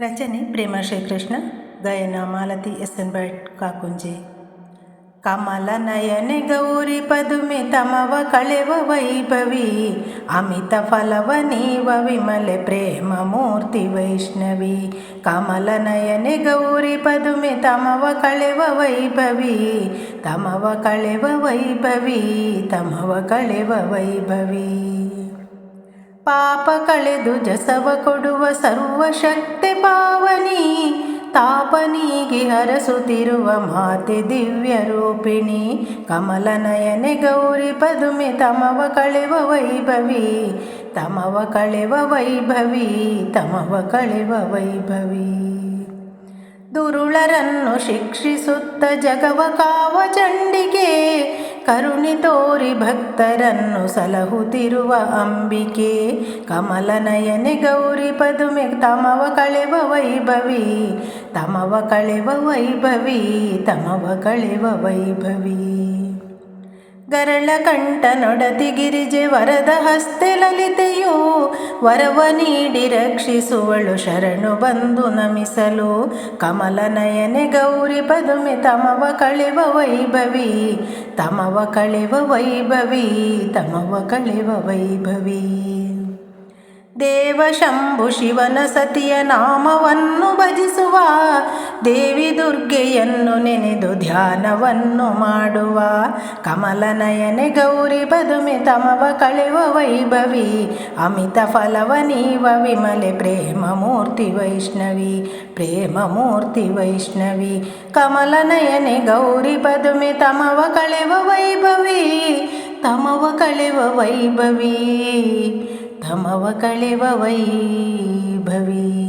ರಚನೆ ಪ್ರೇಮ ಶ್ರೀಕೃಷ್ಣ. ಗಾಯನ ಮಾಲತಿ ಎಸ್.ಎನ್. ಭಟ್ ಕಾಕುಂಜೆ. ಕಮಲ ನಯನೆ ಗೌರಿ ಪದುಮೆ ತಮವ ಕಳೆವ ವೈಭವಿ, ಅಮಿತ ಫಲವ ನೀವ ವಿಮಲೆ ಪ್ರೇಮ ಮೂರ್ತಿ ವೈಷ್ಣವಿ. ಕಮಲ ನಯನೆ ಗೌರಿ ಪದುಮೆ ತಮವ ಕಳೆವ ವೈಭವಿ, ತಮವ ಕಳೆವ ವೈಭವಿ, ತಮವ ಕಳೆವ ವೈಭವಿ. ಪಾಪ ಕಳೆದು ಜಸವ ಕೊಡುವ ಸರ್ವಶಕ್ತಿ ಪಾವನಿ, ತಾಪನಿಗೆ ಹರಸುತ್ತಿರುವ ಮಾತೆ ದಿವ್ಯ ರೂಪಿಣಿ. ಕಮಲ ನಯನೆ ಗೌರಿ ಪದುಮೆ ತಮವ ಕಳೆವ ವೈಭವಿ, ತಮವ ಕಳೆವ ವೈಭವಿ, ತಮವ ಕಳೆವ ವೈಭವಿ. ದುರುಳರನ್ನು ಶಿಕ್ಷಿಸುತ್ತ ಜಗವ ಕಾವ ಚಂಡಿಕೆ, ಕರುಣೆ ತೋರಿ ಭಕ್ತರನ್ನು ಸಲಹುತ್ತಿರುವ ಅಂಬಿಕೆ. ಕಮಲ ನಯನೆ ಗೌರಿ ಪದುಮೆ ತಮವ ಕಳೆವ ವೈಭವಿ, ತಮವ ಕಳೆವ ವೈಭವಿ, ತಮವ ಕಳೆವ ವೈಭವಿ. ಗರಳ ಕಂಠ ನೊಡತಿ ಗಿರಿಜೆ ವರದ ಹಸ್ತೆ ಲಲಿತೆಯು, ವರವ ನೀಡಿ ರಕ್ಷಿಸುವಳು ಶರಣು ಬಂದು ನಮಿಸಲು. ಕಮಲ ನಯನೆ ಗೌರಿ ಪದುಮೆ ತಮವ ಕಳೆವ ವೈಭವಿ, ತಮವ ಕಳೆವ ವೈಭವಿ, ತಮವ ಕಳೆವ ವೈಭವಿ. ದೇವ ಶಂಭು ಶಿವನ ಸತಿಯ ನಾಮವನ್ನು ಭಜಿಸುವ, ದೇವಿ ದುರ್ಗೆಯನ್ನು ನೆನೆದು ಧ್ಯಾನವನ್ನು ಮಾಡುವ. ಕಮಲ ನಯನೆ ಗೌರಿ ಪದುಮೆ ತಮವ ಕಳೆವ ವೈಭವಿ, ಅಮಿತ ಫಲವ ನೀವ ವಿಮಲೆ ಪ್ರೇಮ ಮೂರ್ತಿ ವೈಷ್ಣವಿ, ಪ್ರೇಮ ಮೂರ್ತಿ ವೈಷ್ಣವಿ. ಕಮಲ ನಯನೆ ಗೌರಿ ಪದುಮೆ ತಮವ ಕಳೆವ ವೈಭವಿ, ತಮವ ಕಳೆವ ವೈಭವಿ, ತಮವ ಕಳೆವ ವೈಭವಿ.